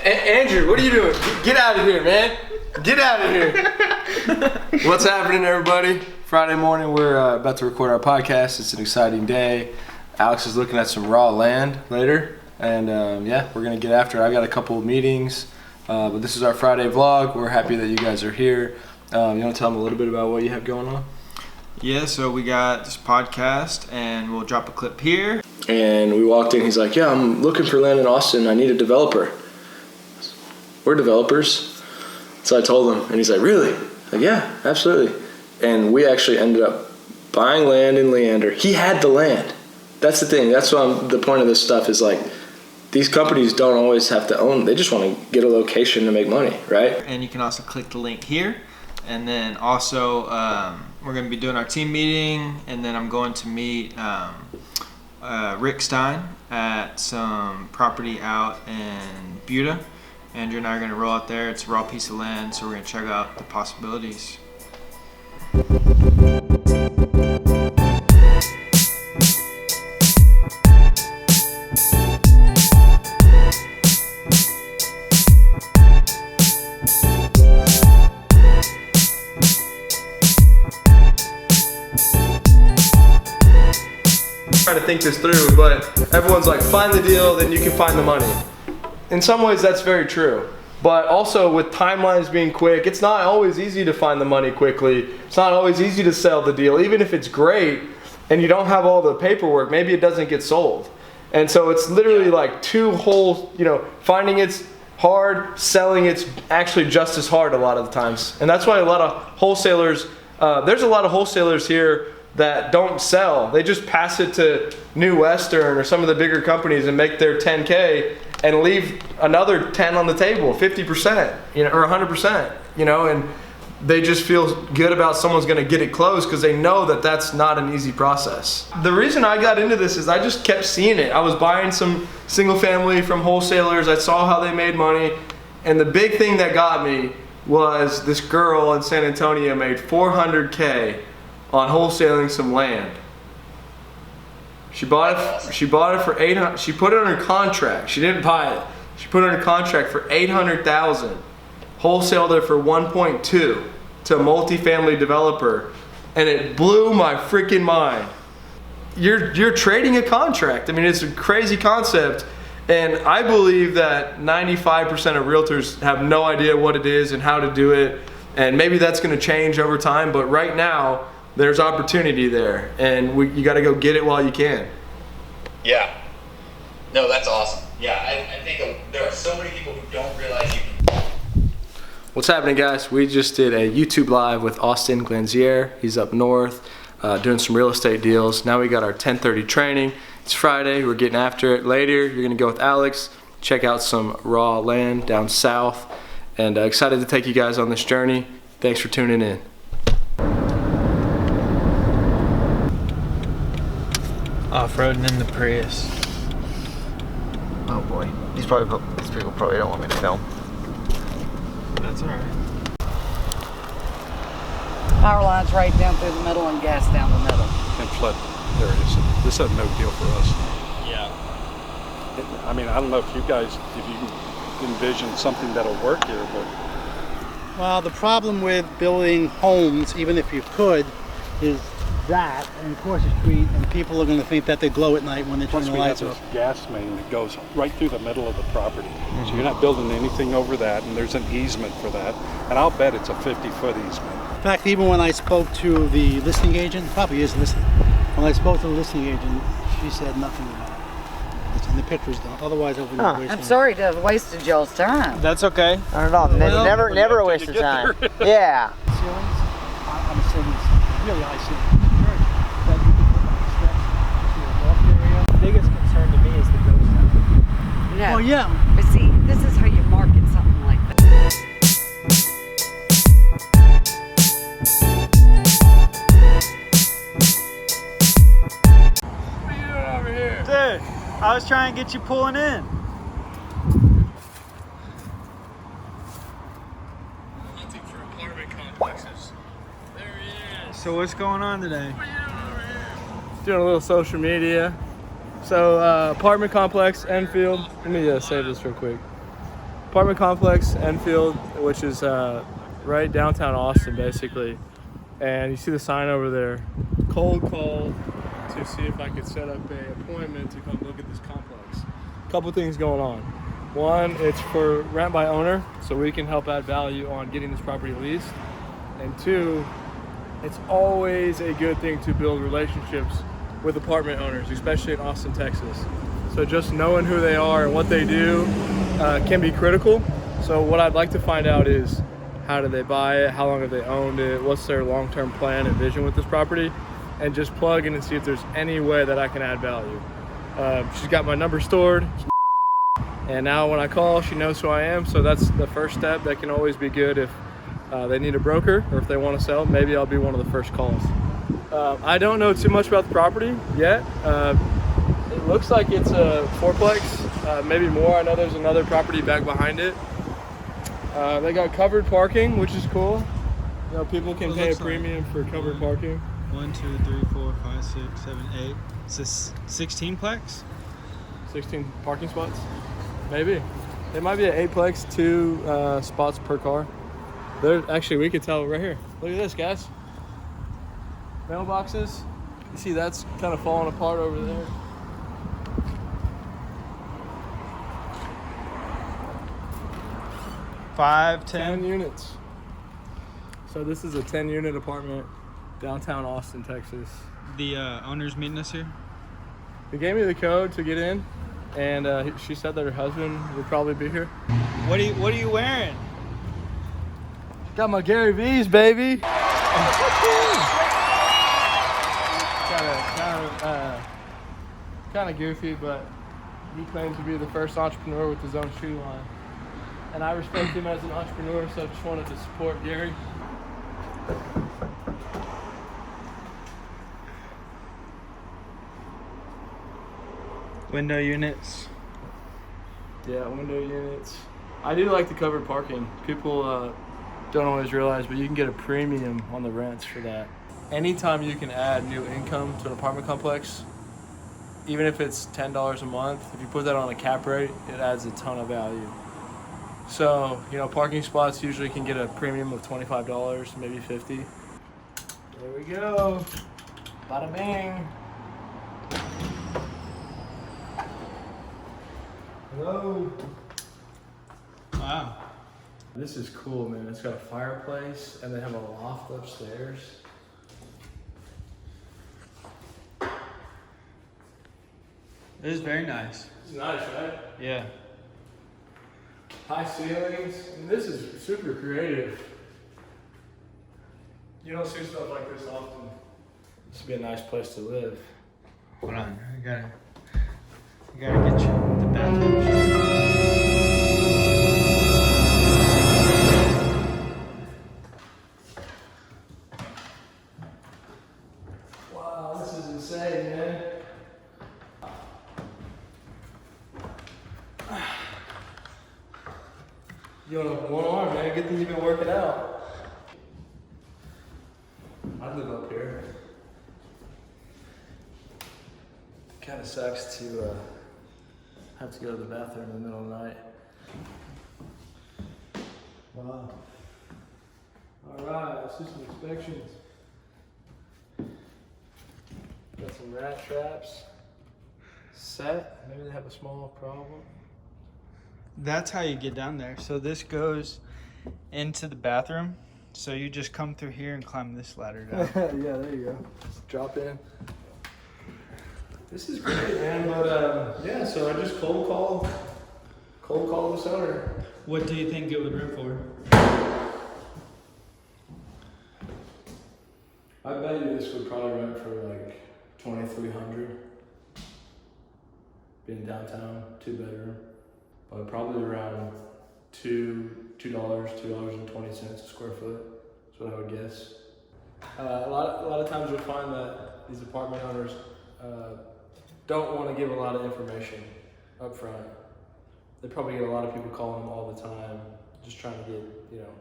Andrew, what are you doing? Get out of here, man. Get out of here. What's happening, everybody? Friday morning, we're about to record our podcast. It's an exciting day. Alex is looking at some raw land later. And yeah, we're going to get after it. I got a couple of meetings, but this is our Friday vlog. We're happy that you guys are here. You want to tell them a little bit about what you have going on? Yeah, so we got this podcast, and we'll drop a clip here. And we walked in. He's like, yeah, I'm looking for land in Austin. I need a developer. We're developers. So I told him, and he's like, really? Like, yeah, absolutely. And we actually ended up buying land in Leander. He had the land. That's the thing. That's what the point of this stuff is, like, these companies don't always have to own. They just want to get a location to make money, right? And you can also click the link here. And then also, we're going to be doing our team meeting, and then I'm going to meet Rick Stein at some property out in Buda. Andrew and I are going to roll out there. It's a raw piece of land, so we're going to check out the possibilities. Trying to think this through, but everyone's like, find the deal, then you can find the money. In some ways, that's very true. But also with timelines being quick, it's not always easy to find the money quickly. It's not always easy to sell the deal. Even if it's great and you don't have all the paperwork, maybe it doesn't get sold. And so it's literally like two whole, finding it's hard, selling it's actually just as hard a lot of the times. And that's why a lot of wholesalers, there's a lot of wholesalers here that don't sell. They just pass it to New Western or some of the bigger companies and make their 10K and leave another 10 on the table, 50%, or 100%, and they just feel good about someone's gonna get it closed because they know that that's not an easy process. The reason I got into this is I just kept seeing it. I was buying some single family from wholesalers. I saw how they made money. And the big thing that got me was this girl in San Antonio made $400K on wholesaling some land. She bought it for $800. She put it under contract. She didn't buy it. She put it under contract for $800,000. Wholesaled it for 1.2 to a multifamily developer, and it blew my freaking mind. You're trading a contract. I mean, it's a crazy concept, and I believe that 95% of realtors have no idea what it is and how to do it, and maybe that's going to change over time. But right now, there's opportunity there, and you got to go get it while you can. Yeah. No, that's awesome. Yeah, I think there are so many people who don't realize you can. What's happening, guys? We just did a YouTube live with Austin Glanzier. He's up north doing some real estate deals. Now we got our 10:30 training. It's Friday. We're getting after it. Later, you're going to go with Alex, check out some raw land down south, and excited to take you guys on this journey. Thanks for tuning in. Off-roading in the Prius. Oh boy, these people probably don't want me to film. That's all right. Power lines right down through the middle and gas down the middle. And flood areas. This is no deal for us. Yeah. I mean, I don't know if you can envision something that'll work here, but. Well, the problem with building homes, even if you could, is that, and of course the street, and people are going to think that they glow at night when they turn the lights off. Plus we have this gas main that goes right through the middle of the property. So you're not building anything over that, and there's an easement for that. And I'll bet it's a 50-foot easement. In fact, even when I spoke to the listing agent, probably is listening, when I spoke to the listing agent, she said nothing about it. And the pictures don't. Otherwise, I wouldn't have wasted I'm sorry to have wasted y'all's time. That's okay. Not at all. Never a waste of time. Yeah. ceilings. I'm assuming it's really high ceilings. That you can put like steps to a loft area. The biggest concern to me is the ghost town. No. Oh yeah. But see, this is how you market something like that. What are you doing over here? Dude, I was trying to get you pulling in. Hunting for apartment complexes. There he is. So what's going on today? What are you doing over here? Doing a little social media. So apartment complex, Enfield. Let me save this real quick. apartment complex, Enfield, which is right downtown Austin, basically. And you see the sign over there. Cold call to see if I could set up an appointment to come look at this complex. A couple things going on. One, it's for rent by owner, so we can help add value on getting this property leased. And two, it's always a good thing to build relationships with apartment owners, especially in Austin, Texas. So just knowing who they are and what they do can be critical. So what I'd like to find out is, how did they buy it? How long have they owned it? What's their long-term plan and vision with this property? And just plug in and see if there's any way that I can add value. She's got my number stored. And now when I call, she knows who I am. So that's the first step. That can always be good if they need a broker or if they want to sell. Maybe I'll be one of the first calls. I don't know too much about the property yet. It looks like it's a fourplex, maybe more. I know there's another property back behind it. They got covered parking, which is cool. You know, people can pay a premium for covered parking. 1, 2, 3, 4, 5, 6, 7, 8. Is this 16 plex? 16 parking spots? Maybe. It might be an 8plex, 2 spots per car. Actually, we could tell right here. Look at this, guys. Mailboxes. You see that's kind of falling apart over there. Five, 10 units. So this is a 10-unit apartment, downtown Austin, Texas. The owner's meeting us here. He gave me the code to get in, and she said that her husband would probably be here. What are you wearing? Got my Gary V's, baby. Kind of goofy, but he claims to be the first entrepreneur with his own shoe line. And I respect him as an entrepreneur, so I just wanted to support Gary. Window units. Yeah, window units. I do like the covered parking. People don't always realize, but you can get a premium on the rents for that. Anytime you can add new income to an apartment complex, even if it's $10 a month, if you put that on a cap rate, it adds a ton of value. So, you know, parking spots usually can get a premium of $25, maybe $50. There we go. Bada bing. Hello. Wow. This is cool, man. It's got a fireplace and they have a loft upstairs. It is very nice. It's nice, right? Yeah. High ceilings. And this is super creative. You don't see stuff like this often. This would be a nice place to live. Hold on. I gotta get you the bathroom. Wow, this is insane, man. You only have one arm, man. Good thing you've been working out. I live up here. Kind of sucks to have to go to the bathroom in the middle of the night. Wow. All right, let's do some inspections. Got some rat traps set. Maybe they have a small problem. That's how you get down there. So this goes into the bathroom. So you just come through here and climb this ladder down. Yeah, there you go. Just drop in. This is great, man. But yeah, so I just cold called this owner. What do you think it would rent for? I bet you this would probably rent for like $2,300. Being downtown, 2-bedroom, but probably around $2.20 a square foot. That's what I would guess. A lot of times you'll find that these apartment owners don't want to give a lot of information up front. They probably get a lot of people calling them all the time, just trying to get, you know,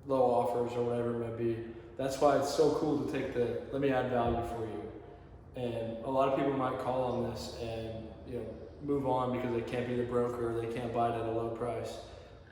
low offers or whatever it may be. That's why it's so cool to take the, let me add value for you. And a lot of people might call on this and, you know, move on because they can't be the broker or they can't buy it at a low price.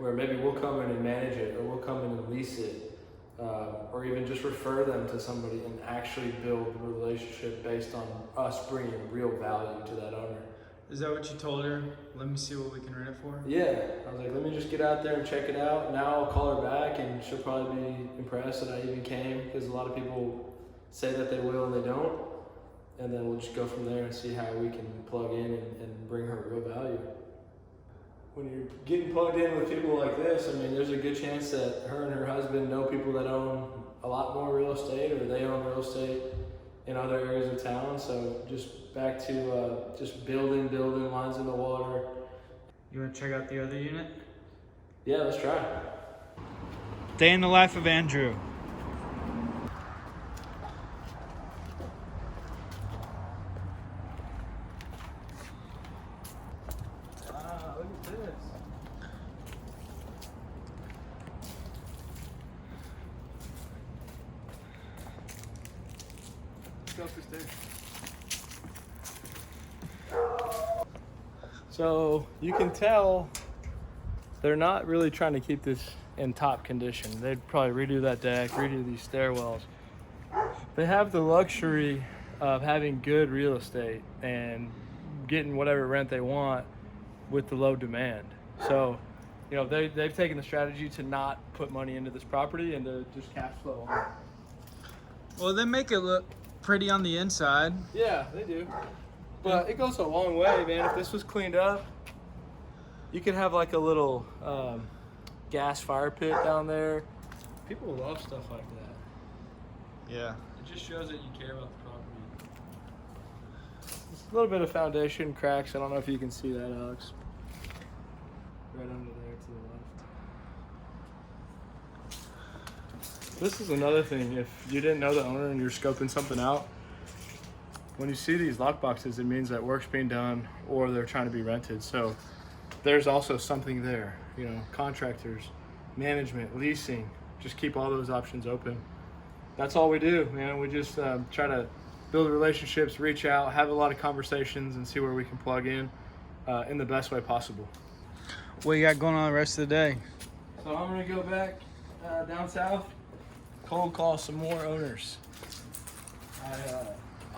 where maybe we'll come in and manage it, or we'll come in and lease it, or even just refer them to somebody and actually build a relationship based on us bringing real value to that owner. Is that what you told her? Let me see what we can rent it for? Yeah, I was like, let me just get out there and check it out. Now I'll call her back and she'll probably be impressed that I even came, because a lot of people say that they will and they don't. And then we'll just go from there and see how we can plug in and bring her real value. When you're getting plugged in with people like this, I mean, there's a good chance that her and her husband know people that own a lot more real estate, or they own real estate in other areas of town. So just back to just building lines in the water. You want to check out the other unit? Yeah, let's try. Day in the life of Andrew. Wow, look at this. Let's go up the stairs. So you can tell they're not really trying to keep this in top condition. They'd probably redo that deck, redo these stairwells. They have the luxury of having good real estate and getting whatever rent they want with the low demand. So, you know, they've taken the strategy to not put money into this property and to just cash flow on it. Well, they make it look pretty on the inside. Yeah, they do. But it goes a long way, man. If this was cleaned up, you could have like a little gas fire pit down there. People love stuff like that. Yeah. It just shows that you care about the property. Just a little bit of foundation cracks. I don't know if you can see that, Alex. Right under there to the left. This is another thing. If you didn't know the owner and you're scoping something out, when you see these lock boxes, it means that work's being done or they're trying to be rented. So there's also something there, you know, contractors, management, leasing, just keep all those options open. That's all we do, man. We just try to build relationships, reach out, have a lot of conversations, and see where we can plug in the best way possible. What you got going on the rest of the day? So I'm gonna go back down south, cold call some more owners.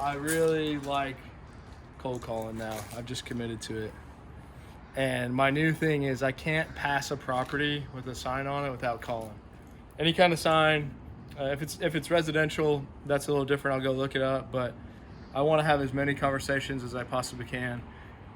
I really like cold calling now. I've just committed to it. And my new thing is I can't pass a property with a sign on it without calling. Any kind of sign, if it's residential, that's a little different. I'll go look it up, but I want to have as many conversations as I possibly can.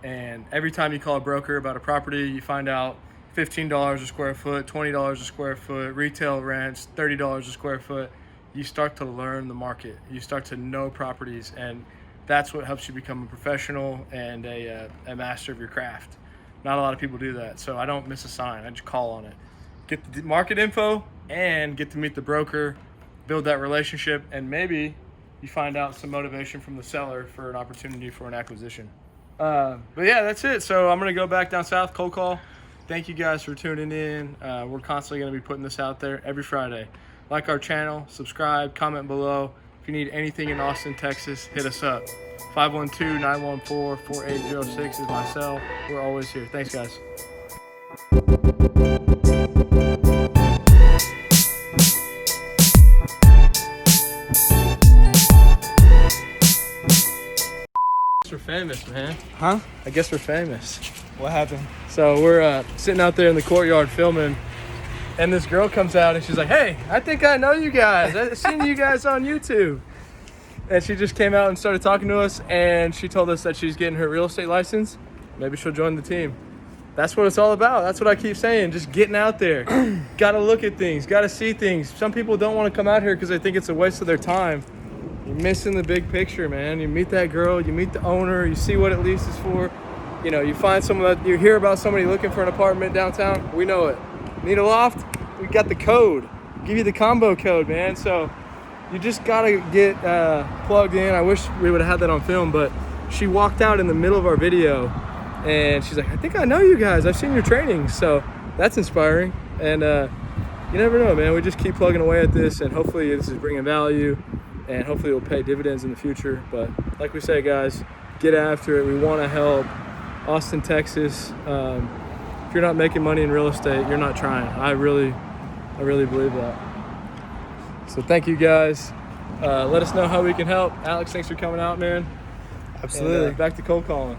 And every time you call a broker about a property, you find out $15 a square foot, $20 a square foot, retail rents, $30 a square foot. You start to learn the market. You start to know properties, and that's what helps you become a professional and a master of your craft. Not a lot of people do that, so I don't miss a sign. I just call on it. Get the market info and get to meet the broker, build that relationship, and maybe you find out some motivation from the seller for an opportunity for an acquisition. But yeah, that's it. So I'm gonna go back down south, cold call. Thank you guys for tuning in. We're constantly gonna be putting this out there every Friday. Like our channel, subscribe, comment below. If you need anything in Austin, Texas, hit us up. 512-914-4806 is my cell. We're always here. Thanks, guys. We're famous, man. Huh? I guess we're famous. What happened? So we're sitting out there in the courtyard filming, and this girl comes out and she's like, "Hey, I think I know you guys. I've seen you guys on YouTube." And she just came out and started talking to us, and she told us that she's getting her real estate license. Maybe she'll join the team. That's what it's all about. That's what I keep saying. Just getting out there. Got to look at things. Got to see things. Some people don't want to come out here because they think it's a waste of their time. You're missing the big picture, man. You meet that girl. You meet the owner. You see what it leases for. You know, you find someone that you hear about somebody looking for an apartment downtown. We know it. Need a loft? We got the code. Give you the combo code, man. So you just gotta get plugged in. I wish we would have had that on film, but she walked out in the middle of our video and she's like, "I think I know you guys. I've seen your trainings." So that's inspiring. And you never know, man. We just keep plugging away at this, and hopefully this is bringing value, and hopefully it will pay dividends in the future. But like we say, guys, get after it. We want to help Austin, Texas. If you're not making money in real estate, you're not trying. I really believe that. So thank you guys. Let us know how we can help. Alex, thanks for coming out, man. Absolutely. And, back to cold calling.